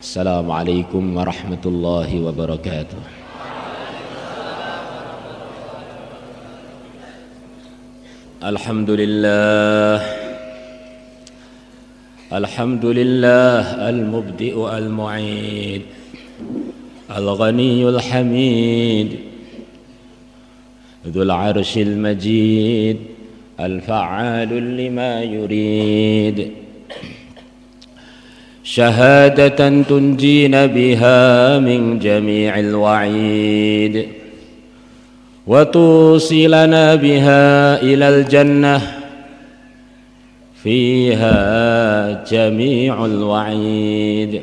Assalamualaikum warahmatullahi wabarakatuh. Alhamdulillah al-mubdi'u al-mu'id al-ghaniyul hamid dzul arsyil majid al-fa'alul lima yurid شهادة تنجينا بها من جميع الوعيد وتوصلنا بها إلى الجنة فيها جميع الوعيد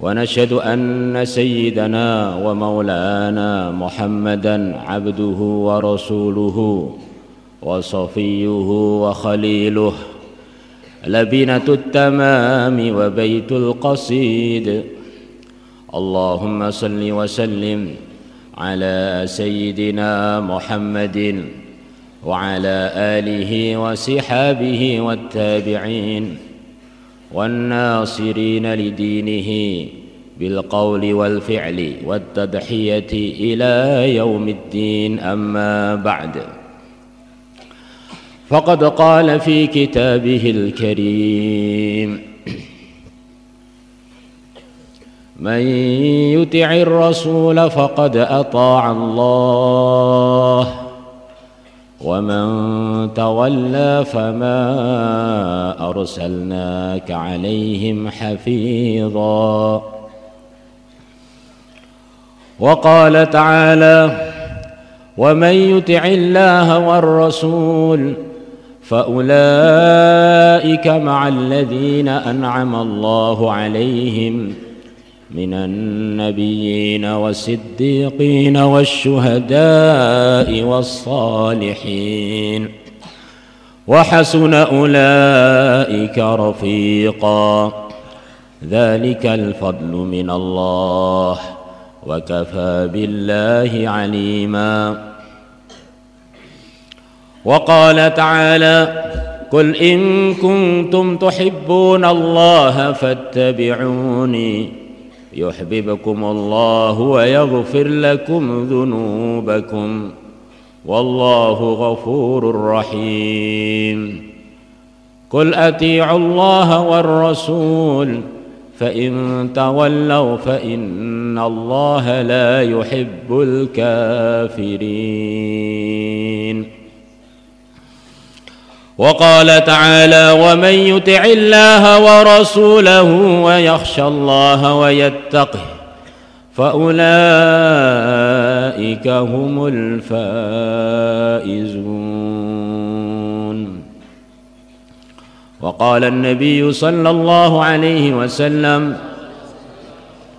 ونشهد أن سيدنا ومولانا محمدا عبده ورسوله وصفيه وخليله لبنة التمام وبيت القصيد اللهم صل وسلم على سيدنا محمد وعلى آله وصحابه والتابعين والناصرين لدينه بالقول والفعل والتضحية إلى يوم الدين أما بعد فقد قال في كتابه الكريم من يطع الرسول فقد أطاع الله ومن تولى فما أرسلناك عليهم حفيظا وقال تعالى ومن يطع الله والرسول فأولئك مع الذين أنعم الله عليهم من النبيين والصديقين والشهداء والصالحين وحسن أولئك رفيقا ذلك الفضل من الله وكفى بالله عليما وقال تعالى قل إن كنتم تحبون الله فاتبعوني يحببكم الله ويغفر لكم ذنوبكم والله غفور رحيم قل أطيعوا الله والرسول فإن تولوا فإن الله لا يحب الكافرين وقال تعالى ومن يطع الله ورسوله ويخشى الله ويتقه فأولئك هم الفائزون وقال النبي صلى الله عليه وسلم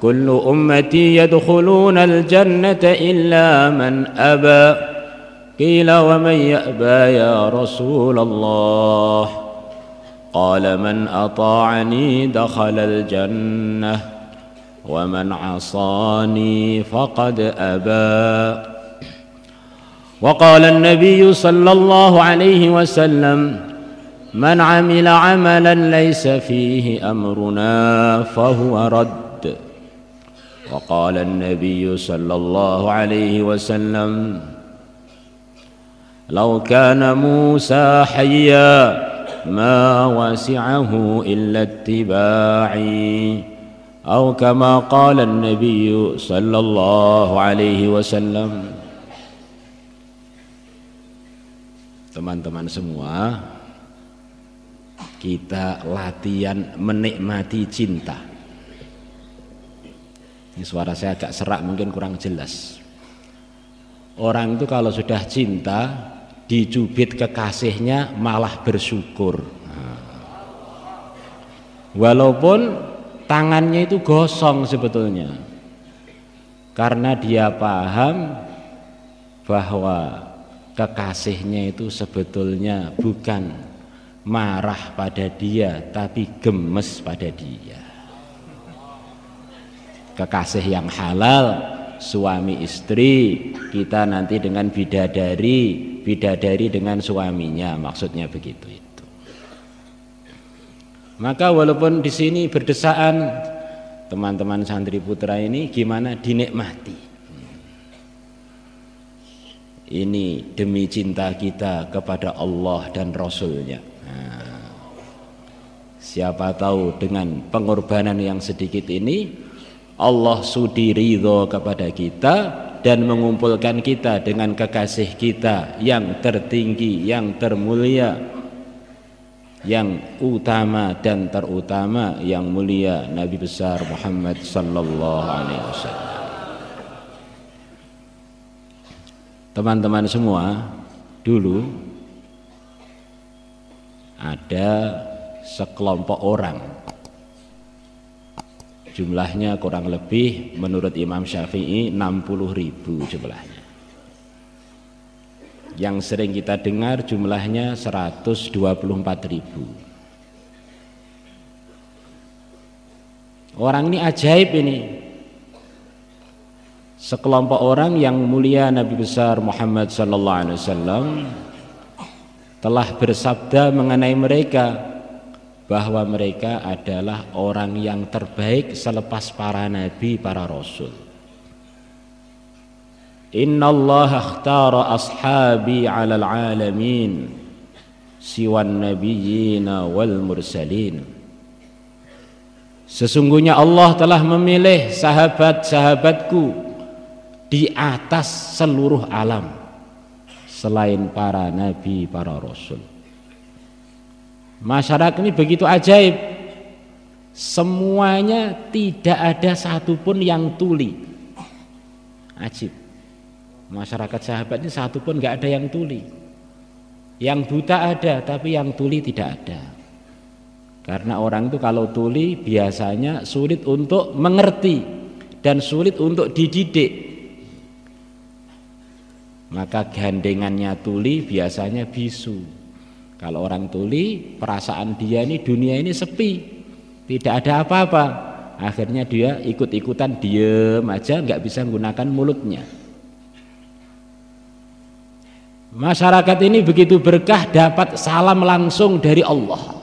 كل أمتي يدخلون الجنة إلا من أبى قيل ومن يأبى يا رسول الله قال من أطاعني دخل الجنة ومن عصاني فقد أبى وقال النبي صلى الله عليه وسلم من عمل عملا ليس فيه أمرنا فهو رد وقال النبي صلى الله عليه وسلم لو كان موسى حيا ما وسعه إلا اتباعي أو كما قال النبي صلى الله عليه وسلم. Teman-teman semua, kita latihan menikmati cinta. Ini suara saya agak serak, mungkin kurang jelas. Orang itu kalau sudah cinta dicubit kekasihnya malah bersyukur, walaupun tangannya itu gosong sebetulnya, karena dia paham bahwa kekasihnya itu sebetulnya bukan marah pada dia tapi gemes pada dia. kekasih yang halal, suami istri, kita nanti dengan bidadari dengan suaminya, maksudnya begitu itu. Maka walaupun di sini berdesaan, teman-teman santri putra ini gimana dinikmati. Ini demi cinta kita kepada Allah dan Rasulnya. Nah, siapa tahu dengan pengorbanan yang sedikit ini Allah sudi ridho kepada kita dan mengumpulkan kita dengan kekasih kita yang tertinggi, yang termulia, yang utama dan terutama, yang mulia, Nabi besar Muhammad sallallahu alaihi wasallam. Teman-teman semua, dulu ada sekelompok orang, jumlahnya kurang lebih menurut Imam Syafi'i 60.000 jumlahnya. Yang sering kita dengar jumlahnya 124.000. Orang ini ajaib ini. Sekelompok orang yang mulia Nabi besar Muhammad sallallahu alaihi wasallam telah bersabda mengenai mereka bahwa mereka adalah orang yang terbaik selepas para nabi, para rasul. Innallaha ikhtara ashabi 'alal 'alamin siwan nabiyyina wal mursalin. Sesungguhnya Allah telah memilih sahabat-sahabatku di atas seluruh alam selain para nabi, para rasul. Masyarakat ini begitu ajaib, semuanya tidak ada satupun yang tuli. Ajib, masyarakat sahabat ini satupun nggak ada yang tuli. Yang buta ada, tapi yang tuli tidak ada. Karena orang itu kalau tuli biasanya sulit untuk mengerti dan sulit untuk dididik. Maka gandengannya tuli biasanya bisu. Kalau orang tuli, perasaan dia ini dunia ini sepi, tidak ada apa-apa. Akhirnya dia ikut-ikutan diem aja, nggak bisa menggunakan mulutnya. Masyarakat ini begitu berkah, dapat salam langsung dari Allah.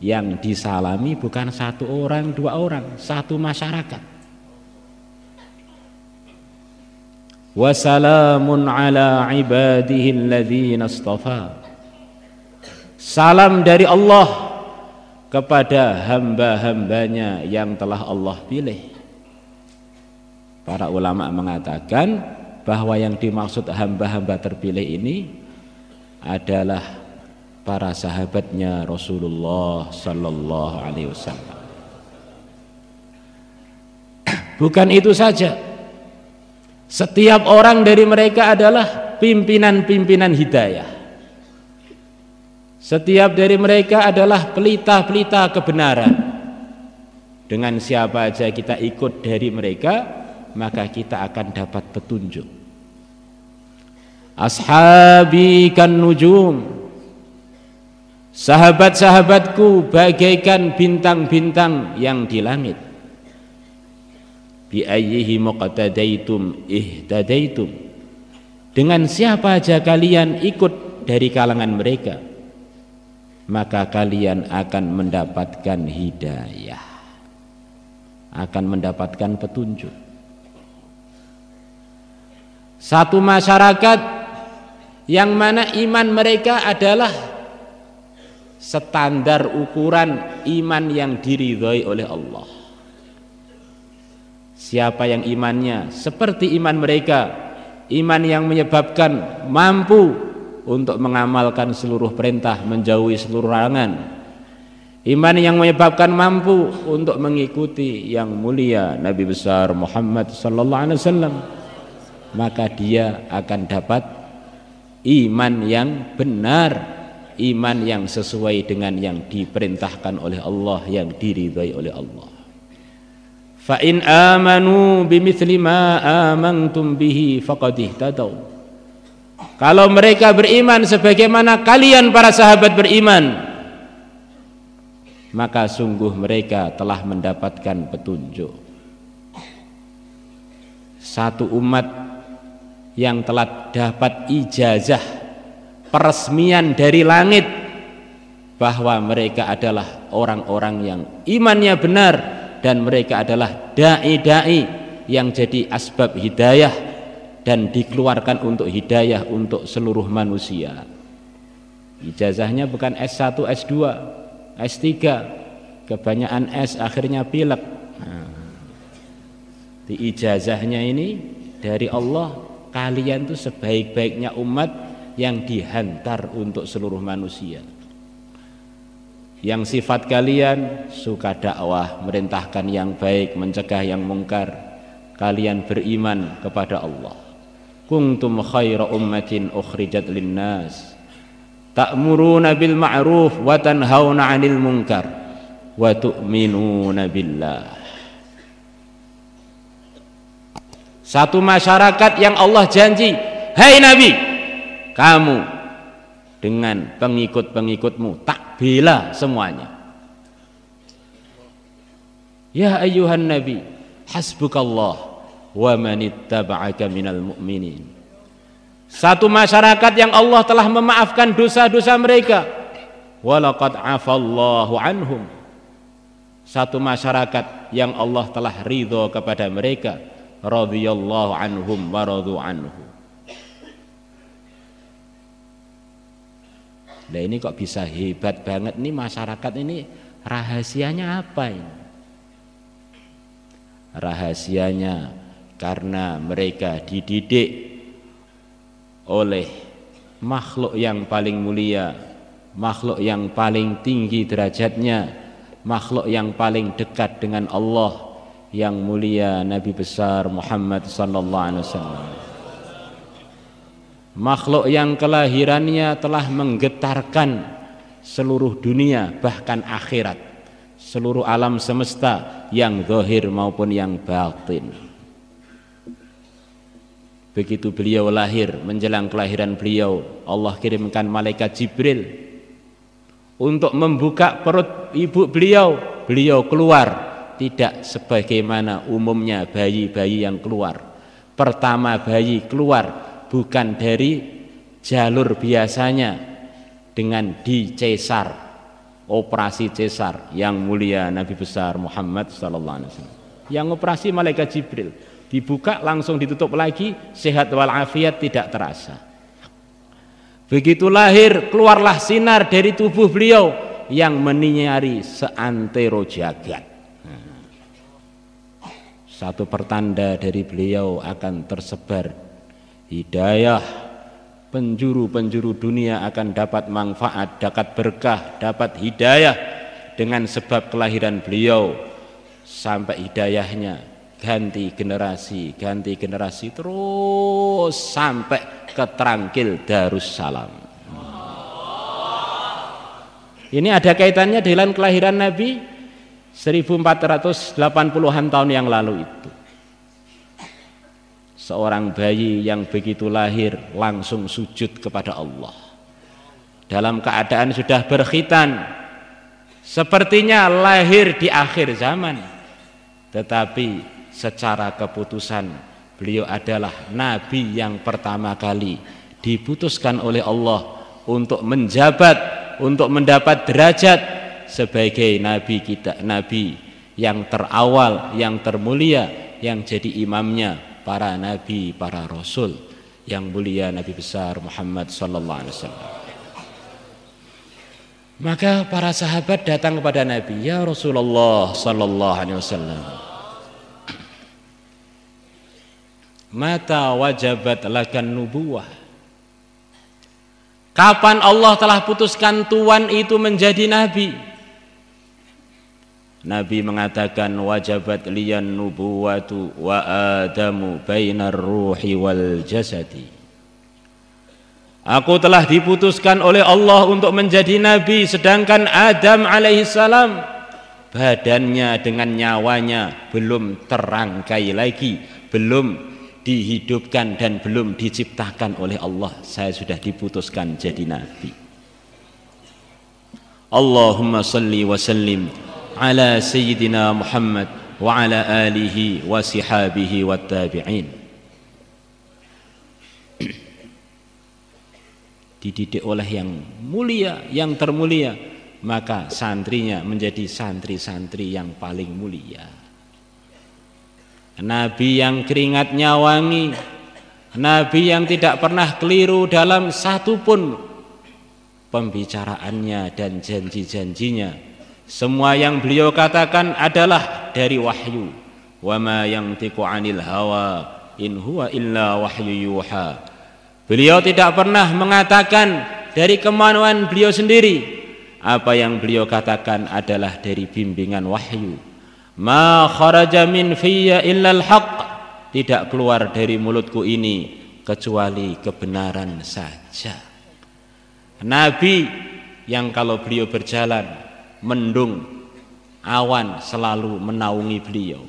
Yang disalami bukan satu orang, dua orang, satu masyarakat. Wassalamun ala ibadihi alladzina istafa. Salam dari Allah kepada hamba-hambanya yang telah Allah pilih. Para ulama mengatakan bahwa yang dimaksud hamba-hamba terpilih ini adalah para sahabatnya Rasulullah sallallahu alaihi wasallam. Bukan itu saja, setiap orang dari mereka adalah pimpinan-pimpinan hidayah. Setiap dari mereka adalah pelita-pelita kebenaran. Dengan siapa aja kita ikut dari mereka, maka kita akan dapat petunjuk. Ashabi kan nujum, sahabat-sahabatku bagaikan bintang-bintang yang di langit. Bi ayyihi muqtadaitum ihtadaitum. Dengan siapa aja kalian ikut dari kalangan mereka, maka kalian akan mendapatkan hidayah, akan mendapatkan petunjuk. Satu masyarakat yang mana iman mereka adalah standar ukuran iman yang diridhoi oleh Allah. Siapa yang imannya seperti iman mereka, iman yang menyebabkan mampu untuk mengamalkan seluruh perintah, menjauhi seluruh larangan, iman yang menyebabkan mampu untuk mengikuti yang mulia Nabi besar Muhammad sallallahu alaihi wasallam, maka dia akan dapat iman yang benar, iman yang sesuai dengan yang diperintahkan oleh Allah, yang diridhai oleh Allah. Fa in amanu bimithli ma amantum bihi faqad ihtadaw. Kalau mereka beriman sebagaimana kalian para sahabat beriman, maka sungguh mereka telah mendapatkan petunjuk. Satu umat yang telah dapat ijazah peresmian dari langit bahwa mereka adalah orang-orang yang imannya benar dan mereka adalah dai-dai yang jadi asbab hidayah dan dikeluarkan untuk hidayah untuk seluruh manusia. Ijazahnya bukan S1, S2, S3, kebanyakan S akhirnya pilek. Di ijazahnya ini dari Allah, kalian tuh sebaik-baiknya umat yang dihantar untuk seluruh manusia. Yang sifat kalian suka dakwah, merintahkan yang baik, mencegah yang mungkar. Kalian beriman kepada Allah. Kuntum khaira ummatin ukhrijat linnas ta'muruna bil ma'ruf wa tanhauna 'anil munkar wa tu'minuna billah. Satu masyarakat yang Allah janji, hai Nabi, kamu dengan pengikut-pengikutmu tak bela semuanya. Ya ayyuhan Nabi, hasbukallah wa manittaba'aka minal mu'minin. Satu masyarakat yang Allah telah memaafkan dosa-dosa mereka. Walaqad afallahu anhum. Satu masyarakat yang Allah telah ridho kepada mereka. Radhiyallahu anhum wa radu anhu. Nah ini kok bisa hebat banget nih masyarakat ini, rahasianya apa ini? Rahasianya karena mereka dididik oleh makhluk yang paling mulia, makhluk yang paling tinggi derajatnya, makhluk yang paling dekat dengan Allah yang mulia, Nabi besar Muhammad sallallahu alaihi wasallam. Makhluk yang kelahirannya telah menggetarkan seluruh dunia bahkan akhirat, seluruh alam semesta yang zahir maupun yang batin. Begitu beliau lahir, menjelang kelahiran beliau, Allah kirimkan malaikat Jibril untuk membuka perut ibu beliau. Beliau keluar tidak sebagaimana umumnya bayi-bayi yang keluar. Pertama bayi keluar bukan dari jalur biasanya, dengan dicesar, operasi cesar yang mulia Nabi besar Muhammad sallallahu alaihi wasallam. Yang operasi malaikat Jibril, dibuka langsung ditutup lagi, sehat walafiat tidak terasa. Begitu lahir, keluarlah sinar dari tubuh beliau yang menyinari seantero jagat. Satu pertanda dari beliau akan tersebar hidayah, penjuru-penjuru dunia akan dapat manfaat, dapat berkah, dapat hidayah dengan sebab kelahiran beliau. Sampai hidayahnya ganti generasi terus sampai ke Trangkil Darussalam. Ini ada kaitannya dengan kelahiran Nabi 1480-an tahun yang lalu itu. Seorang bayi yang begitu lahir langsung sujud kepada Allah dalam keadaan sudah berkhitan, sepertinya lahir di akhir zaman, tetapi secara keputusan beliau adalah nabi yang pertama kali diputuskan oleh Allah untuk menjabat, untuk mendapat derajat sebagai nabi kita, nabi yang terawal, yang termulia, yang jadi imamnya para nabi, para rasul yang mulia Nabi besar Muhammad sallallahu alaihi wasallam. Maka para sahabat datang kepada Nabi, ya Rasulullah sallallahu alaihi wasallam, mata wajabat lakan nubuwah, kapan Allah telah putuskan tuan itu menjadi nabi? Nabi mengatakan, wajabat liyan nubuwatu wa adamu bainar ruhi wal jasadi. Aku telah diputuskan oleh Allah untuk menjadi nabi, sedangkan Adam alaihissalam badannya dengan nyawanya belum terangkai lagi, belum dihidupkan dan belum diciptakan oleh Allah. Saya sudah diputuskan jadi nabi. Allahumma salli wa sallim ala sayyidina Muhammad wa ala alihi wa sihabihi wa tabi'in. Dididik oleh yang mulia, yang termulia, maka santrinya menjadi santri-santri yang paling mulia. Nabi yang keringatnya wangi, Nabi yang tidak pernah keliru dalam satu pun pembicaraannya dan janji-janjinya. Semua yang beliau katakan adalah dari wahyu. Wa ma yantiqu 'anil hawa in huwa illa wahyu yuha. Beliau tidak pernah mengatakan dari kemauan beliau sendiri. Apa yang beliau katakan adalah dari bimbingan wahyu. Ma kharaja min fiyya illa al-haq. Tidak keluar dari mulutku ini kecuali kebenaran saja. Nabi yang kalau beliau berjalan mendung, awan selalu menaungi beliau.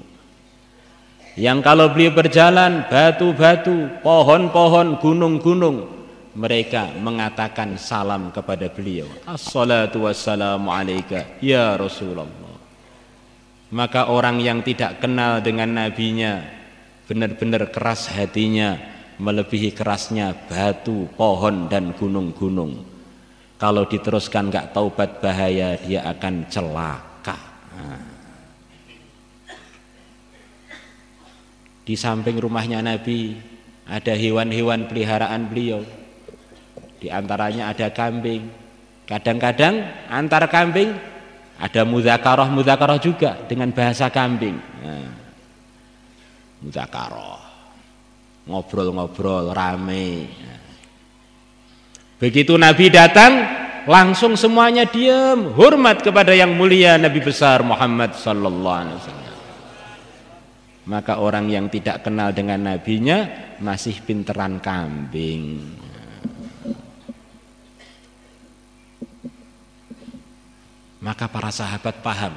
Yang kalau beliau berjalan batu-batu, pohon-pohon, gunung-gunung, mereka mengatakan salam kepada beliau. Assalatu wassalamu alaika ya Rasulullah. Maka orang yang tidak kenal dengan nabinya benar-benar keras hatinya, melebihi kerasnya batu, pohon dan gunung-gunung. Kalau diteruskan gak taubat bahaya, dia akan celaka. Di samping rumahnya Nabi ada hewan-hewan peliharaan beliau. Di antaranya ada kambing. Kadang-kadang antar kambing ada mudzakarah juga dengan bahasa kambing. Mudzakarah, ngobrol-ngobrol rame. Begitu Nabi datang, langsung semuanya diam, hormat kepada yang mulia Nabi besar Muhammad sallallahu alaihi wasallam. Maka orang yang tidak kenal dengan nabinya masih pinteran kambing. Maka para sahabat paham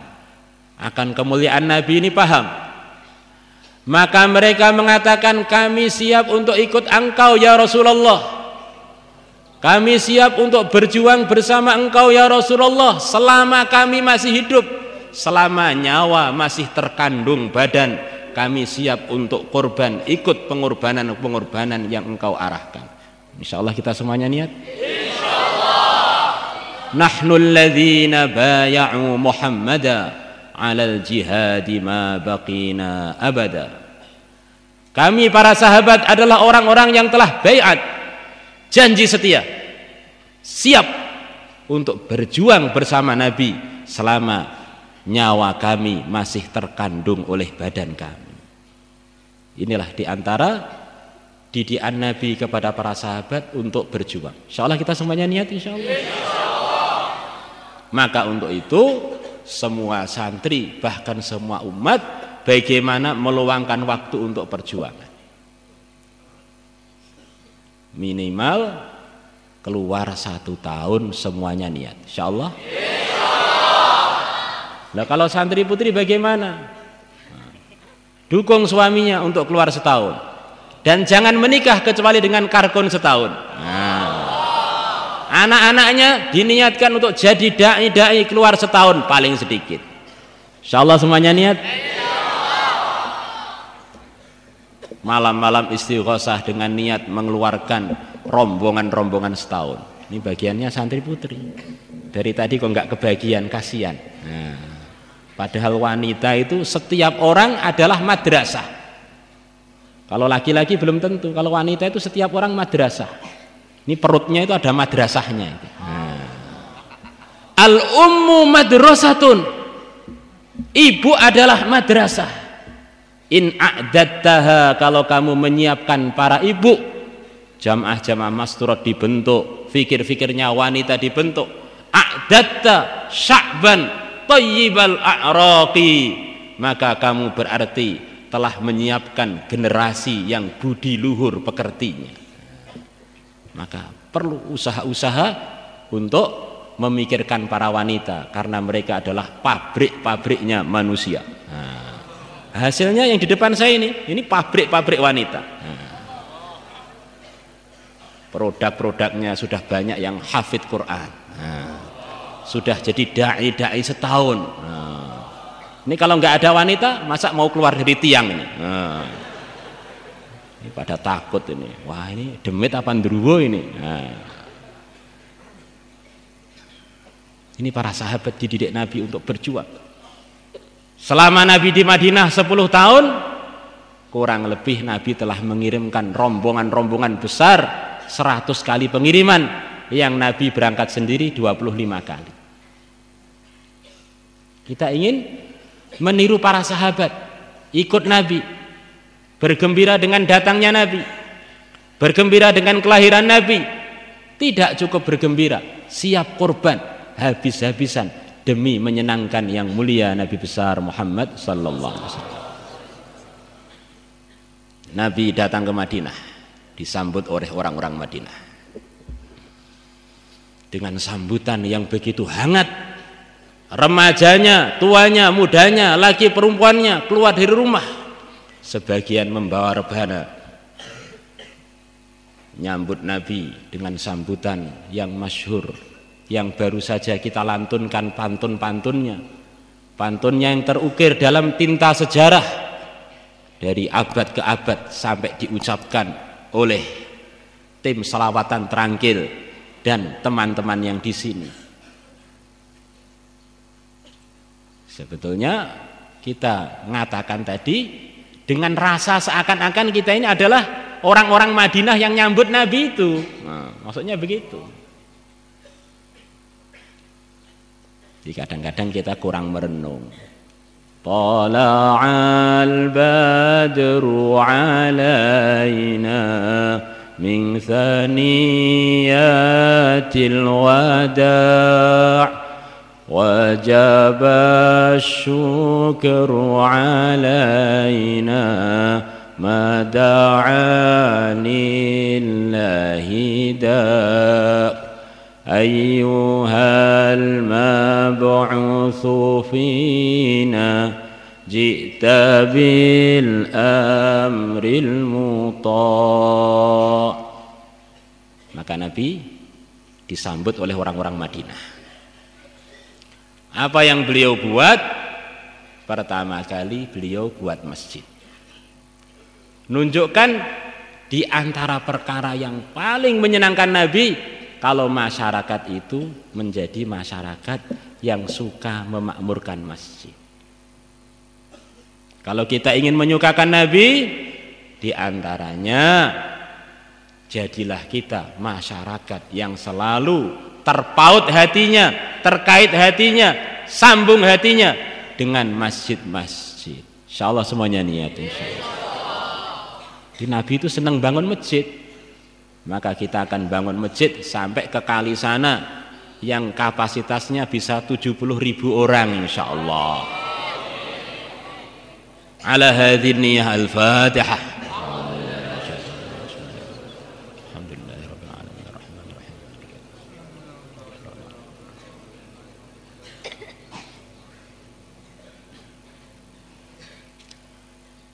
akan kemuliaan Nabi ini, paham. Maka mereka mengatakan, kami siap untuk ikut engkau ya Rasulullah. Kami siap untuk berjuang bersama engkau ya Rasulullah selama kami masih hidup, selama nyawa masih terkandung badan, kami siap untuk korban, ikut pengorbanan yang engkau arahkan. Insyaallah kita semuanya niat. Insyaallah. Nahnul ladzina bay'u Muhammada 'alal jihadi ma baqina abada. Kami para sahabat adalah orang-orang yang telah baiat, janji setia, siap untuk berjuang bersama Nabi selama nyawa kami masih terkandung oleh badan kami. Inilah diantara didikan Nabi kepada para sahabat untuk berjuang. Insyaallah kita semuanya niat insyaallah. Maka untuk itu semua santri bahkan semua umat bagaimana meluangkan waktu untuk perjuangan. Minimal keluar 1 tahun semuanya niat insyaallah. Nah kalau santri putri bagaimana? Dukung suaminya untuk keluar setahun dan jangan menikah kecuali dengan karkun setahun. Anak-anaknya diniatkan untuk jadi dai keluar setahun paling sedikit. Insyaallah semuanya niat. Malam-malam istighosah dengan niat mengeluarkan rombongan-rombongan setahun. Ini bagiannya santri putri. Dari tadi kok nggak kebagian, kasihan. Padahal wanita itu setiap orang adalah madrasah. Kalau laki-laki belum tentu. Kalau wanita itu setiap orang madrasah. Ini perutnya itu ada madrasahnya. Al-ummu madrasatun. Ibu adalah madrasah. In a'dattaha, kalau kamu menyiapkan para ibu, jamaah-jamaah masturat dibentuk, fikir-fikirnya wanita dibentuk. A'datta sya'ban thayyibal a'raqi, maka kamu berarti telah menyiapkan generasi yang budi luhur pekertinya. Maka perlu usaha-usaha untuk memikirkan para wanita karena mereka adalah pabrik-pabriknya manusia. Hasilnya yang di depan saya ini pabrik-pabrik wanita. Produk-produknya sudah banyak yang hafid Quran. sudah jadi dai setahun. Ini kalau nggak ada wanita, masa mau keluar dari tiang ini? Ini pada takut ini. Wah, ini demit apa ndruwo ini? Ini para sahabat dididik Nabi untuk berjuang. Selama Nabi di Madinah 10 tahun, kurang lebih Nabi telah mengirimkan rombongan-rombongan besar 100 kali pengiriman, yang Nabi berangkat sendiri 25 kali. Kita ingin meniru para sahabat, ikut Nabi, bergembira dengan datangnya Nabi, bergembira dengan kelahiran Nabi. Tidak cukup bergembira, siap korban habis-habisan demi menyenangkan yang mulia Nabi besar Muhammad sallallahu alaihi wasallam. Nabi datang ke Madinah, disambut oleh orang-orang Madinah dengan sambutan yang begitu hangat. Remajanya, tuanya, mudanya, laki perempuannya keluar dari rumah, sebagian membawa rebana, nyambut Nabi dengan sambutan yang masyhur, yang baru saja kita lantunkan pantun-pantunnya yang terukir dalam tinta sejarah dari abad ke abad sampai diucapkan oleh tim selawatan Trangkil dan teman-teman yang di sini. Sebetulnya kita mengatakan tadi dengan rasa seakan-akan kita ini adalah orang-orang Madinah yang nyambut Nabi itu. Maksudnya begitu. Jadi kadang-kadang kita kurang merenung. Tala'al badru alaina min thaniyatil wada' wajaba syukru alaina ma da'a lillahi da' ayyuhal mab'utsu fina ji'ta bil amril muta'. Maka Nabi disambut oleh orang-orang Madinah. Apa yang beliau buat? Pertama kali beliau buat masjid. Nunjukkan di antara perkara yang paling menyenangkan Nabi, kalau masyarakat itu menjadi masyarakat yang suka memakmurkan masjid. Kalau kita ingin menyukakan Nabi, di antaranya jadilah kita masyarakat yang selalu terpaut hatinya, terkait hatinya, sambung hatinya dengan masjid-masjid. Insyaallah semuanya niat insyaallah. Di Nabi itu senang bangun masjid. Maka kita akan bangun masjid sampai ke kali sana yang kapasitasnya bisa 70.000 orang insyaallah. Ala hadhihi niyyah al-Fatihah.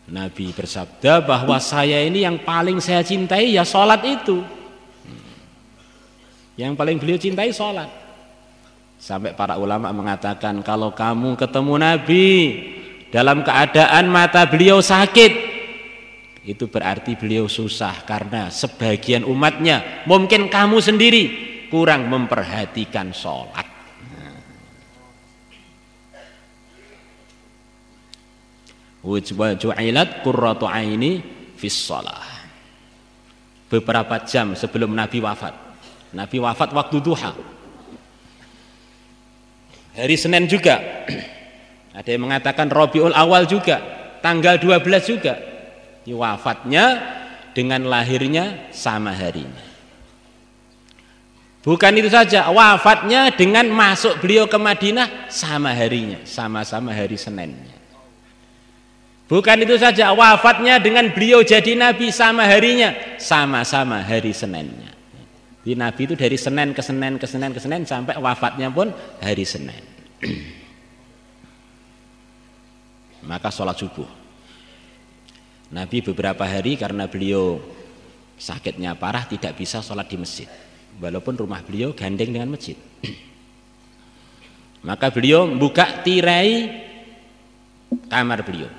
Nabi bersabda bahwa saya ini yang paling saya cintai ya sholat itu. Yang paling beliau cintai sholat. Sampai para ulama mengatakan kalau kamu ketemu Nabi dalam keadaan mata beliau sakit, itu berarti beliau susah karena sebagian umatnya, mungkin kamu sendiri kurang memperhatikan sholat. Waju'ilat qurratu aini fis shalah. Beberapa jam sebelum Nabi wafat. Nabi wafat waktu duha. Hari Senin juga. Ada yang mengatakan Rabiul Awal juga, tanggal 12 juga. Wafatnya dengan lahirnya sama harinya. Bukan itu saja, wafatnya dengan masuk beliau ke Madinah sama harinya, sama-sama hari Seninnya. Bukan itu saja, wafatnya dengan beliau jadi Nabi sama harinya, sama-sama hari Seninnya. Di Nabi itu dari Senin ke Senin ke Senin ke Senin sampai wafatnya pun hari Senin. Maka sholat subuh. Nabi beberapa hari karena beliau sakitnya parah tidak bisa sholat di masjid, walaupun rumah beliau gandeng dengan masjid. Maka beliau buka tirai kamar beliau.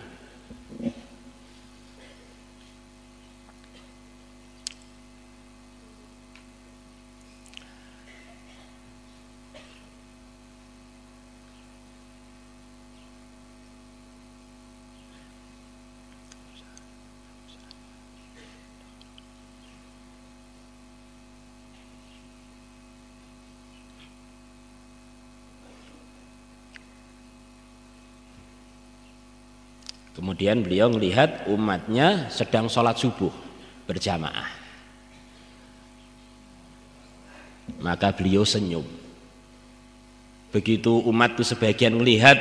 Kemudian beliau melihat umatnya sedang sholat subuh berjamaah. Maka beliau senyum. Begitu umat itu sebagian melihat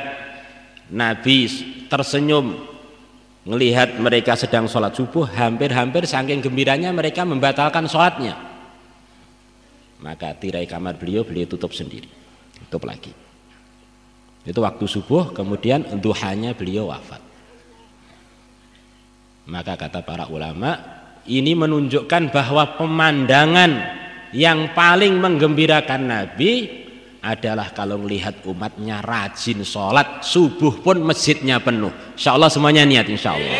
Nabi tersenyum melihat mereka sedang sholat subuh, hampir-hampir saking gembiranya mereka membatalkan sholatnya. Maka tirai kamar beliau tutup sendiri, tutup lagi. Itu waktu subuh, kemudian duhanya beliau wafat. Maka kata para ulama, ini menunjukkan bahwa pemandangan yang paling menggembirakan Nabi adalah kalau melihat umatnya rajin sholat subuh pun masjidnya penuh. Insya Allah semuanya niat, insya Allah.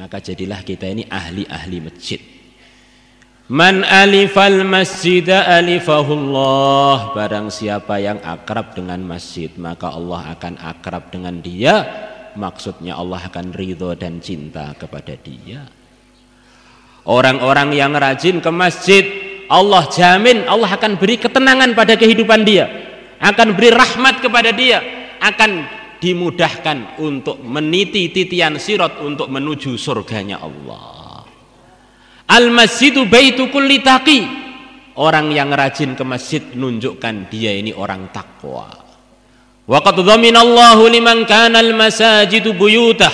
Maka jadilah kita ini ahli-ahli masjid. Man alifal masjida alifahullah. Barang siapa yang akrab dengan masjid, maka Allah akan akrab dengan dia. Maksudnya Allah akan ridho dan cinta kepada dia. Orang-orang yang rajin ke masjid, Allah jamin Allah akan beri ketenangan pada kehidupan dia, akan beri rahmat kepada dia, akan dimudahkan untuk meniti titian sirat untuk menuju surganya Allah. Al-masjidu baitu kulli taqi. Orang yang rajin ke masjid nunjukkan dia ini orang takwa. Wa qad dhaminallahu liman kana al-masajidu buyutah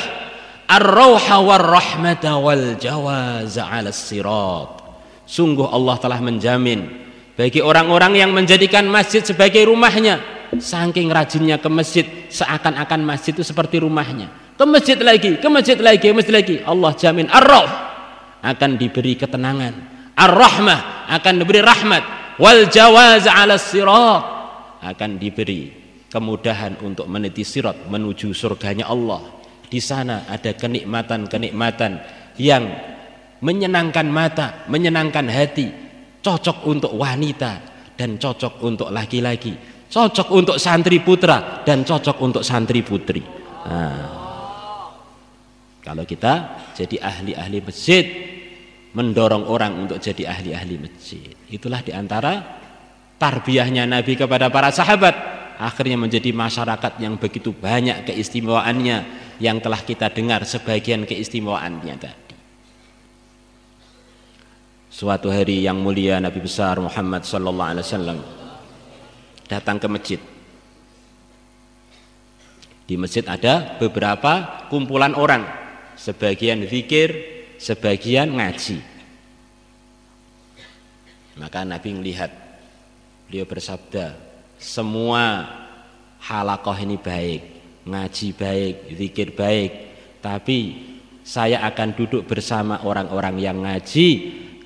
ar-rauha war-rahmata wal jawaza 'ala as-sirat. Sungguh Allah telah menjamin bagi orang-orang yang menjadikan masjid sebagai rumahnya. Saking rajinnya ke masjid, seakan-akan masjid itu seperti rumahnya. Ke masjid lagi, ke masjid lagi, ke masjid lagi. Allah jamin ar-rauh akan diberi ketenangan, ar-rahmah akan diberi rahmat, wal jawaza 'ala as-sirat akan diberi kemudahan untuk meniti sirat menuju surganya Allah. Di sana ada kenikmatan-kenikmatan yang menyenangkan mata, menyenangkan hati, cocok untuk wanita dan cocok untuk laki-laki, cocok untuk santri putra dan cocok untuk santri putri. Kalau kita jadi ahli-ahli masjid, mendorong orang untuk jadi ahli-ahli masjid, itulah diantara tarbiyahnya Nabi kepada para sahabat. Akhirnya menjadi masyarakat yang begitu banyak keistimewaannya yang telah kita dengar sebagian keistimewaannya tadi. Suatu hari yang mulia Nabi besar Muhammad sallallahu alaihi wasallam datang ke masjid. Di masjid ada beberapa kumpulan orang, sebagian zikir, sebagian ngaji. Maka Nabi melihat, beliau bersabda, semua halaqah ini baik, ngaji baik, zikir baik, tapi saya akan duduk bersama orang-orang yang ngaji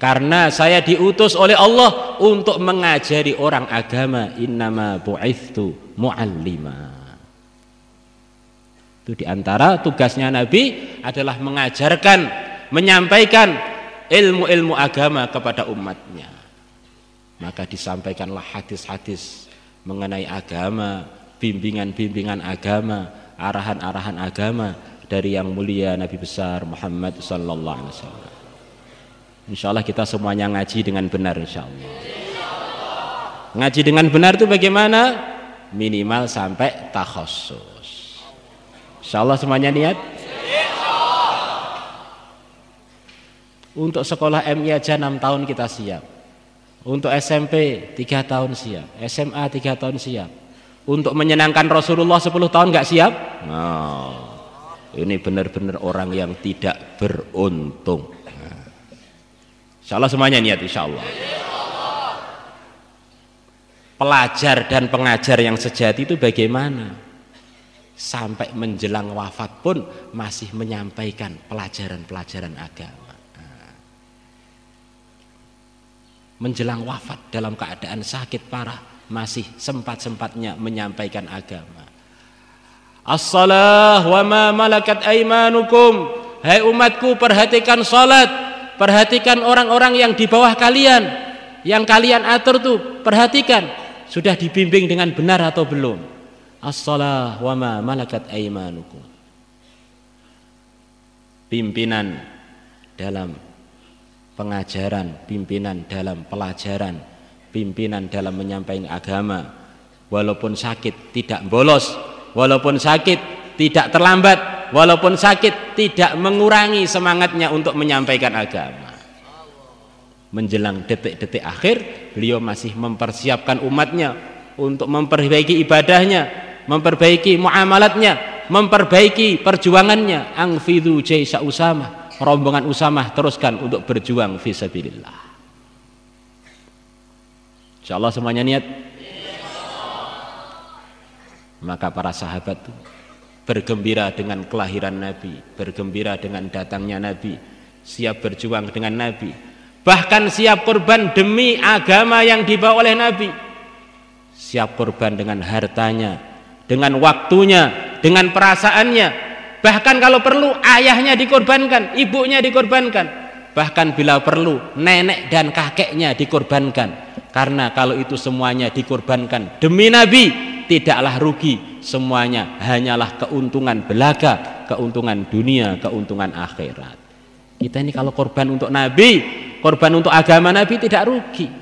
karena saya diutus oleh Allah untuk mengajari orang agama. Innama bu'ithtu mu'allima. Itu diantara tugasnya Nabi adalah mengajarkan, menyampaikan ilmu-ilmu agama kepada umatnya. Maka disampaikanlah hadis-hadis mengenai agama, bimbingan-bimbingan agama, arahan-arahan agama dari yang mulia Nabi besar Muhammad sallallahu alaihi wasallam. Insyaallah kita semuanya ngaji dengan benar, insyaallah. Ngaji dengan benar itu bagaimana? Minimal sampai takhassus. Insyaallah semuanya niat. Untuk sekolah MI aja 6 tahun kita siap. Untuk SMP 3 tahun siap, SMA 3 tahun siap. Untuk menyenangkan Rasulullah 10 tahun nggak siap? Nah, ini benar-benar orang yang tidak beruntung. Insyaallah semuanya niat, insyaallah. Pelajar dan pengajar yang sejati itu bagaimana? Sampai menjelang wafat pun masih menyampaikan pelajaran-pelajaran agama. Menjelang wafat dalam keadaan sakit parah masih sempat-sempatnya menyampaikan agama. As-salah wa ma malakat aimanukum. Hai umatku, perhatikan salat, perhatikan orang-orang yang di bawah kalian, yang kalian atur tuh, perhatikan sudah dibimbing dengan benar atau belum. As-salah wa ma malakat aimanukum. Pimpinan dalam pengajaran, pimpinan dalam pelajaran, pimpinan dalam menyampaikan agama, walaupun sakit tidak bolos, walaupun sakit tidak terlambat, walaupun sakit tidak mengurangi semangatnya untuk menyampaikan agama. Menjelang detik-detik akhir, beliau masih mempersiapkan umatnya untuk memperbaiki ibadahnya, memperbaiki muamalatnya, memperbaiki perjuangannya. Angfidhu jaisha Usamah, rombongan Usamah teruskan untuk berjuang fisabilillah. Insyaallah semuanya niat. Maka para sahabat itu bergembira dengan kelahiran Nabi, bergembira dengan datangnya Nabi, siap berjuang dengan Nabi, bahkan siap korban demi agama yang dibawa oleh Nabi, siap korban dengan hartanya, dengan waktunya, dengan perasaannya, bahkan kalau perlu ayahnya dikorbankan, ibunya dikorbankan, bahkan bila perlu nenek dan kakeknya dikorbankan, karena kalau itu semuanya dikorbankan demi Nabi, tidaklah rugi, semuanya hanyalah keuntungan belaka, keuntungan dunia, keuntungan akhirat. Kita ini kalau korban untuk Nabi, korban untuk agama Nabi tidak rugi.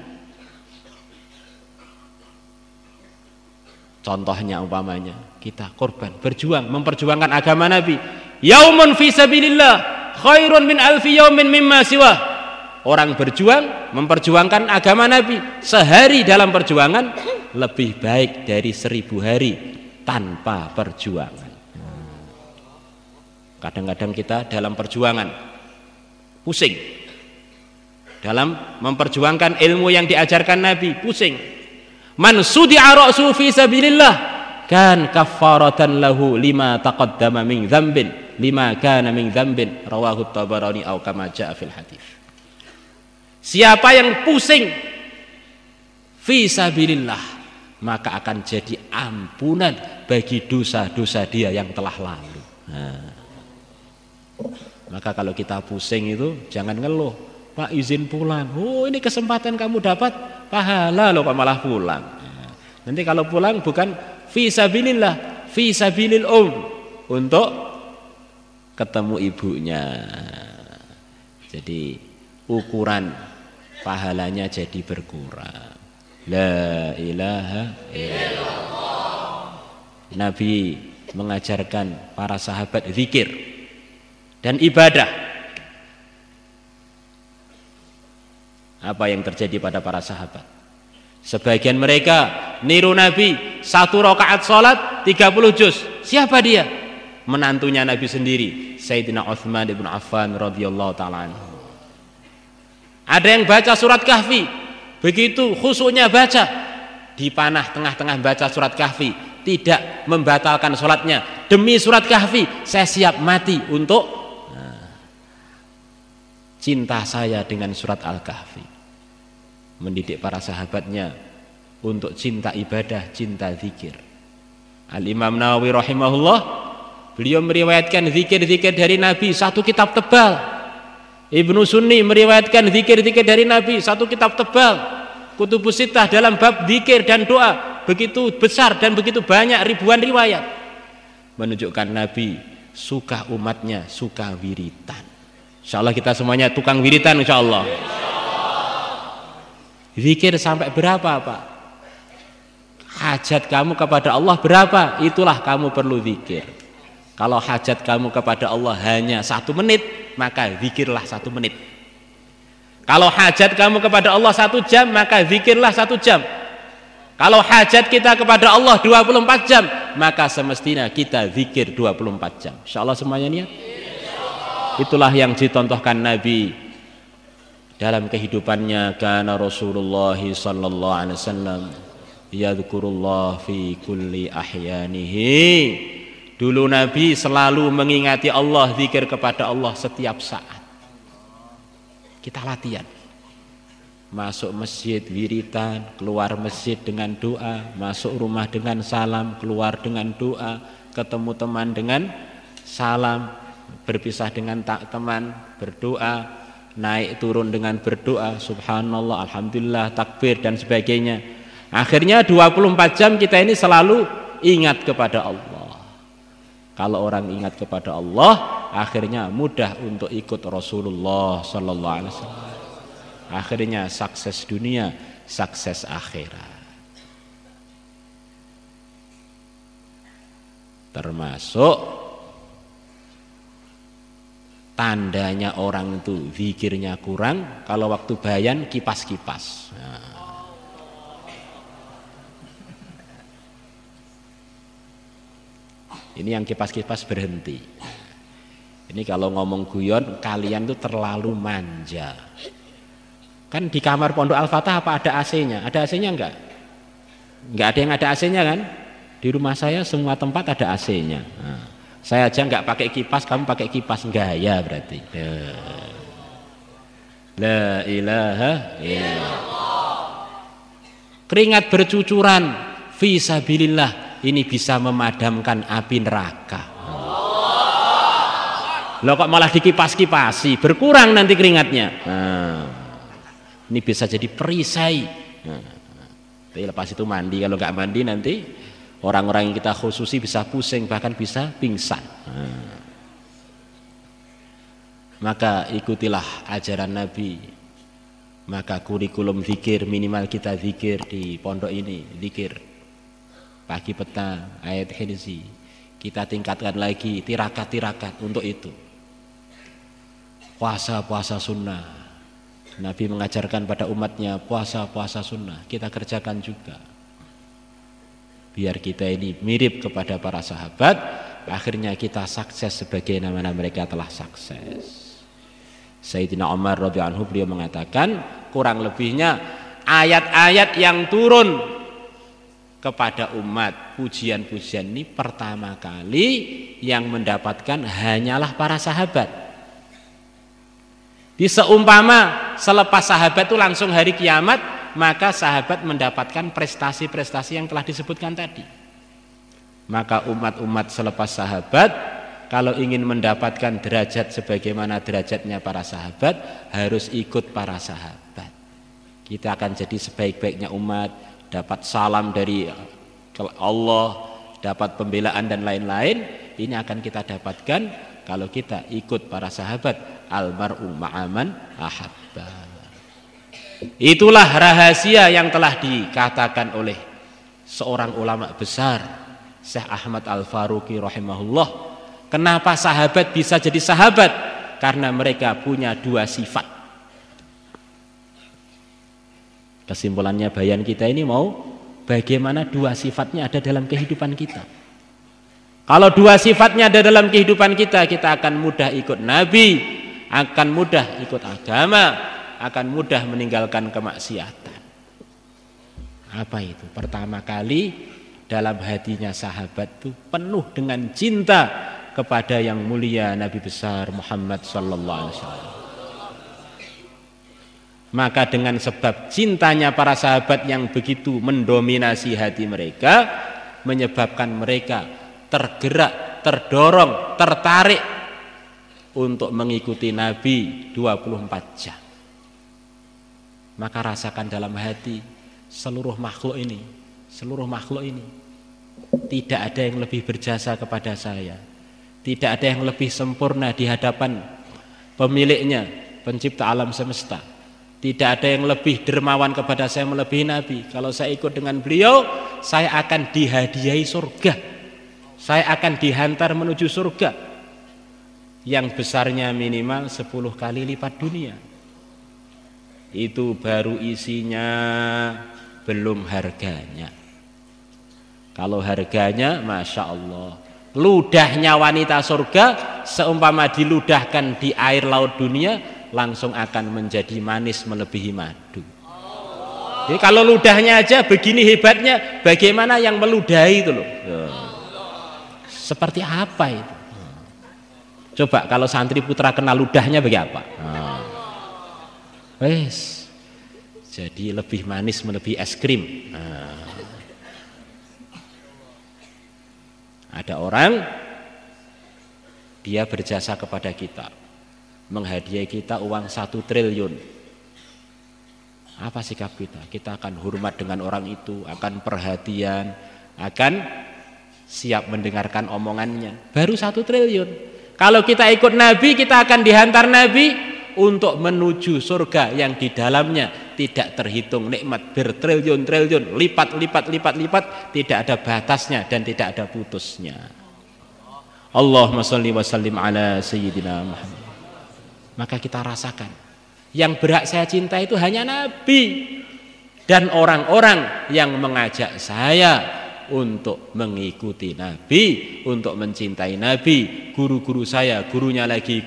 Contohnya umpamanya kita korban, berjuang, memperjuangkan agama Nabi. Yaumun fi sabilillah khairun min alfi yaumin mimma siwah. Orang berjuang, memperjuangkan agama Nabi, sehari dalam perjuangan lebih baik dari 1000 hari tanpa perjuangan. Kadang-kadang kita dalam perjuangan pusing, dalam memperjuangkan ilmu yang diajarkan Nabi pusing. Man sudi'a ra'su fi sabilillah kan kaffaratan lahu lima taqaddama min dzambin lima kana min dzambin, rawahu Tabarani au kama jaa fil hadits. Siapa yang pusing fi sabilillah, maka akan jadi ampunan bagi dosa-dosa dia yang telah lalu. Maka kalau kita pusing itu jangan ngeluh, Pak izin pulang. Oh ini kesempatan kamu dapat pahala loh kok malah pulang. Nanti kalau pulang bukan fi sabilillah, fi sabilil untuk ketemu ibunya. Jadi ukuran pahalanya jadi berkurang. La ilaha illallah. Nabi mengajarkan para sahabat zikir dan ibadah. Apa yang terjadi pada para sahabat? Sebagian mereka niru Nabi, 1 rakaat salat 30 juz. Siapa dia? Menantunya Nabi sendiri, Sayyidina Utsman bin Affan radhiyallahu taala anhu. Ada yang baca surat Kahfi, begitu khusyuknya baca, dipanah tengah-tengah baca surat Kahfi, tidak membatalkan sholatnya. Demi surat Kahfi saya siap mati untuk cinta saya dengan surat Al-Kahfi. Mendidik para sahabatnya untuk cinta ibadah, cinta zikir. Al-Imam Nawawi rahimahullah, beliau meriwayatkan zikir-zikir dari Nabi 1 kitab tebal. Ibnu Sunni meriwayatkan zikir-zikir dari Nabi 1 kitab tebal. Kutubus Sittah dalam bab zikir dan doa begitu besar dan begitu banyak ribuan riwayat, menunjukkan Nabi suka umatnya suka wiritan. Insyaallah kita semuanya tukang wiritan insyaallah. Zikir sampai berapa Pak? Hajat kamu kepada Allah berapa? Itulah kamu perlu zikir. Kalau hajat kamu kepada Allah hanya 1 menit, maka zikirlah 1 menit. Kalau hajat kamu kepada Allah 1 jam, maka zikirlah 1 jam. Kalau hajat kita kepada Allah 24 jam, maka semestinya kita zikir 24 jam. Insyaallah semuanya niat. Itulah yang dicontohkan Nabi dalam kehidupannya. Kana Rasulullah sallallahu alaihi wasallam yadhkurullah fi kulli ahyanihi. Dulu Nabi selalu mengingati Allah, zikir kepada Allah setiap saat. Kita latihan. masuk masjid wiritan, keluar masjid dengan doa, masuk rumah dengan salam, keluar dengan doa, ketemu teman dengan salam, berpisah dengan teman berdoa, naik turun dengan berdoa, subhanallah, alhamdulillah, takbir dan sebagainya. Akhirnya 24 jam kita ini selalu ingat kepada Allah. Kalau orang ingat kepada Allah, akhirnya mudah untuk ikut Rasulullah sallallahu alaihi wasallam. Akhirnya sukses dunia, sukses akhirat. Termasuk tandanya orang itu zikirnya kurang kalau waktu bayan kipas-kipas. Ini yang kipas-kipas berhenti. Ini kalau ngomong guyon, kalian tuh terlalu manja. Kan di kamar Pondok Al-Fatah apa ada AC-nya? Ada AC-nya enggak? Enggak ada yang ada AC-nya kan? Di rumah saya semua tempat ada AC-nya. Nah, saya aja enggak pakai kipas, kamu pakai kipas, gaya berarti. La ilaha illallah. Keringat bercucuran fi sabilillah, ini bisa memadamkan api neraka. Loh kok malah dikipas-kipasi, berkurang nanti keringatnya. Nah, ini bisa jadi perisai. Nah, tapi lepas itu mandi, kalau nggak mandi nanti orang-orang yang kita khususi bisa pusing, bahkan bisa pingsan. Nah, maka ikutilah ajaran Nabi. Maka kurikulum zikir, minimal kita zikir di pondok ini, zikir pagi petang, ayat hirzi. Kita tingkatkan lagi tirakat-tirakat untuk itu. Puasa-puasa sunnah. Nabi mengajarkan pada umatnya puasa-puasa sunnah, kita kerjakan juga. Biar kita ini mirip kepada para sahabat, akhirnya kita sukses sebagaimana mereka telah sukses. Sayyidina Umar radhiyallahu anhu beliau mengatakan, kurang lebihnya ayat-ayat yang turun kepada umat, pujian-pujian ini pertama kali yang mendapatkan hanyalah para sahabat. Di seumpama selepas sahabat itu langsung hari kiamat, maka sahabat mendapatkan prestasi-prestasi yang telah disebutkan tadi. Maka umat-umat selepas sahabat kalau ingin mendapatkan derajat sebagaimana derajatnya para sahabat, harus ikut para sahabat. Kita akan jadi sebaik-baiknya umat, dapat salam dari Allah, dapat pembelaan dan lain-lain. Ini akan kita dapatkan kalau kita ikut para sahabat. Almar'u ma'aman ahabba. Itulah rahasia yang telah dikatakan oleh seorang ulama besar, Syekh Ahmad Al-Faruqi rahimahullah. Kenapa sahabat bisa jadi sahabat? Karena mereka punya dua sifat. Kesimpulannya bayan kita ini mau bagaimana dua sifatnya ada dalam kehidupan kita. Kalau dua sifatnya ada dalam kehidupan kita, kita akan mudah ikut Nabi, akan mudah ikut agama, akan mudah meninggalkan kemaksiatan. Apa itu? Pertama kali dalam hatinya sahabat itu penuh dengan cinta kepada yang mulia Nabi besar Muhammad sallallahu alaihi wasallam. Maka dengan sebab cintanya para sahabat yang begitu mendominasi hati mereka, menyebabkan mereka tergerak, terdorong, tertarik untuk mengikuti Nabi 24 jam. Maka rasakan dalam hati seluruh makhluk ini tidak ada yang lebih berjasa kepada saya, tidak ada yang lebih sempurna di hadapan pemiliknya, pencipta alam semesta. Tidak ada yang lebih dermawan kepada saya melebihi Nabi. Kalau saya ikut dengan beliau, saya akan dihadiahi surga, saya akan dihantar menuju surga yang besarnya minimal 10 kali lipat dunia. Itu baru isinya, belum harganya. Kalau harganya, Masya Allah, ludahnya wanita surga seumpama diludahkan di air laut dunia, langsung akan menjadi manis melebihi madu. Jadi kalau ludahnya aja begini hebatnya, bagaimana yang meludahi itu loh. Seperti apa itu? Coba kalau santri putra kenal ludahnya bagaimana? Wes, Jadi lebih manis melebihi es krim. Nah. Ada orang dia berjasa kepada kita, menghadiahi kita uang 1 triliun. Apa sikap kita? Kita akan hormat dengan orang itu, akan perhatian, akan siap mendengarkan omongannya. Baru 1 triliun. Kalau kita ikut Nabi, kita akan dihantar Nabi untuk menuju surga yang di dalamnya tidak terhitung nikmat bertriliun-triliun, lipat, tidak ada batasnya dan tidak ada putusnya. Allahumma shalli wa sallim ala sayyidina Muhammad. Maka kita rasakan, yang berhak saya cinta itu hanya Nabi dan orang-orang yang mengajak saya untuk mengikuti Nabi, untuk mencintai Nabi, guru-guru saya, gurunya lagi,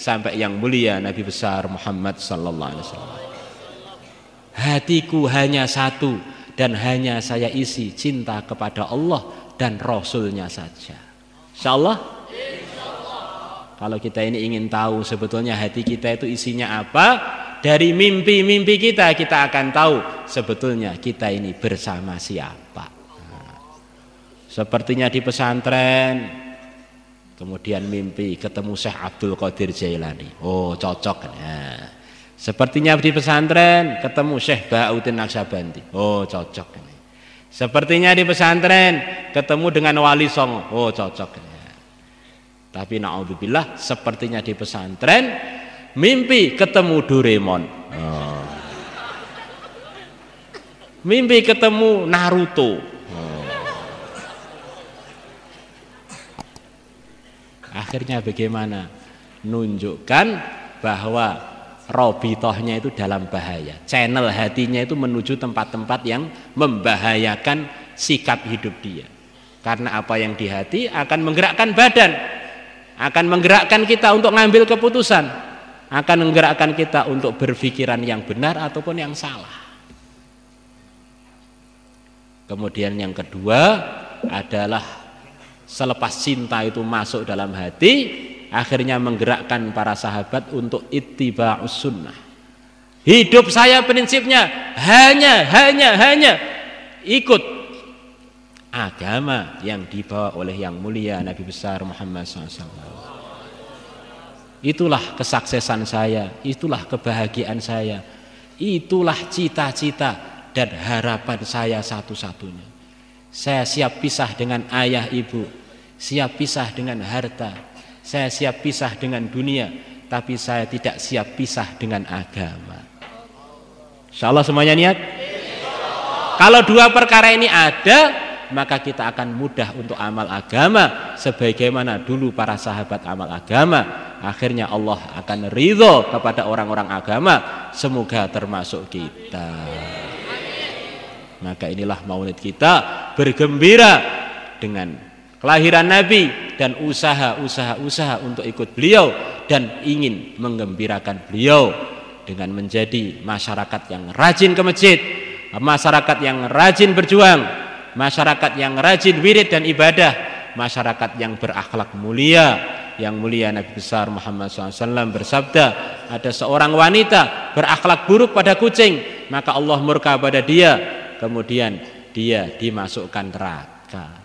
sampai yang mulia Nabi besar Muhammad sallallahu alaihi wasallam. Hatiku hanya satu dan hanya saya isi cinta kepada Allah dan Rasulnya saja. Insyaallah. Kalau kita ini ingin tahu sebetulnya hati kita itu isinya apa, dari mimpi-mimpi kita akan tahu sebetulnya kita ini bersama siapa. Sepertinya di pesantren, kemudian mimpi ketemu Syekh Abdul Qadir Jailani. Oh, cocok. Nah, sepertinya di pesantren ketemu Syekh Ba'uddin Naqsyabandi. Oh, cocok. Sepertinya di pesantren ketemu dengan Wali Songo. Oh, cocok. Nah, tapi naudzubillah, sepertinya di pesantren mimpi ketemu Doraemon. Oh. Mimpi ketemu Naruto. Akhirnya bagaimana? Nunjukkan bahwa robitohnya itu dalam bahaya. Channel hatinya itu menuju tempat-tempat yang membahayakan sikap hidup dia. Karena apa yang di hati akan menggerakkan badan, akan menggerakkan kita untuk ngambil keputusan, akan menggerakkan kita untuk berpikiran yang benar ataupun yang salah. Kemudian yang kedua adalah selepas cinta itu masuk dalam hati, akhirnya menggerakkan para sahabat untuk ittiba'us sunnah. Hidup saya prinsipnya hanya ikut agama yang dibawa oleh yang mulia Nabi besar Muhammad SAW. Itulah kesuksesan saya, itulah kebahagiaan saya, itulah cita-cita dan harapan saya satu-satunya. Saya siap pisah dengan ayah ibu, siap pisah dengan harta, saya siap pisah dengan dunia, tapi saya tidak siap pisah dengan agama. Insyaallah semuanya niat. Kalau dua perkara ini ada, maka kita akan mudah untuk amal agama sebagaimana dulu para sahabat amal agama. Akhirnya Allah akan ridho kepada orang-orang agama, semoga termasuk kita. Maka inilah maulid kita, bergembira dengan kelahiran Nabi dan usaha untuk ikut beliau dan ingin menggembirakan beliau dengan menjadi masyarakat yang rajin ke masjid, masyarakat yang rajin berjuang, masyarakat yang rajin wirid dan ibadah, masyarakat yang berakhlak mulia. Yang mulia Nabi besar Muhammad SAW bersabda, ada seorang wanita berakhlak buruk pada kucing, maka Allah murka pada dia, kemudian dia dimasukkan neraka.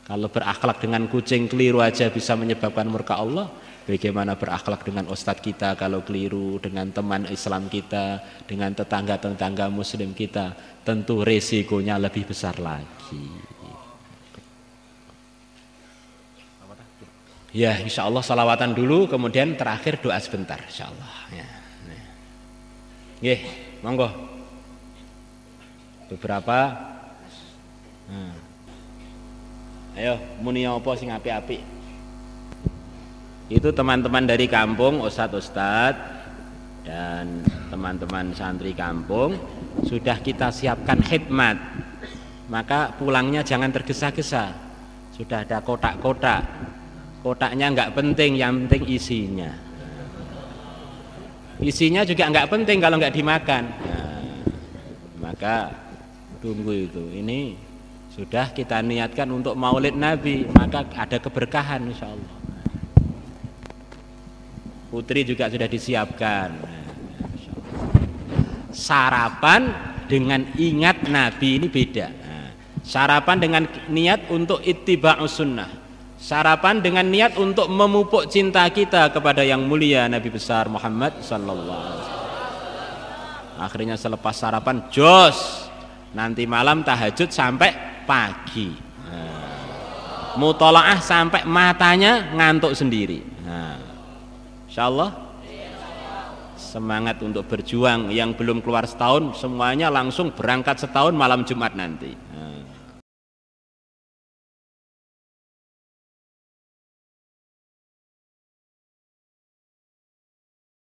Kalau berakhlak dengan kucing keliru aja bisa menyebabkan murka Allah, bagaimana berakhlak dengan ustadz kita kalau keliru, dengan teman Islam kita, dengan tetangga-tetangga muslim kita, tentu resikonya lebih besar lagi. Ya, insya Allah salawatan dulu, kemudian terakhir doa sebentar, insya Allah. Ya, monggo. Beberapa. Ayo, muni apa sing apik-apik. Itu teman-teman dari kampung, ustadz-ustadz dan teman-teman santri kampung sudah kita siapkan khidmat. Maka pulangnya jangan tergesa-gesa. Sudah ada kotak-kotak. Kotaknya enggak penting, yang penting isinya. Isinya juga enggak penting kalau enggak dimakan. Maka tunggu itu. Ini sudah kita niatkan untuk maulid Nabi, maka ada keberkahan insyaallah. Putri juga sudah disiapkan. sarapan dengan ingat Nabi ini beda. Nah, sarapan dengan niat untuk ittiba'us sunnah, sarapan dengan niat untuk memupuk cinta kita kepada yang mulia Nabi besar Muhammad sallallahu alaihi wasallam. Akhirnya selepas sarapan jos, nanti malam tahajud sampai pagi, mutolaah sampai matanya ngantuk sendiri. Nah, insyaallah semangat untuk berjuang. Yang belum keluar setahun semuanya langsung berangkat setahun malam Jumat nanti.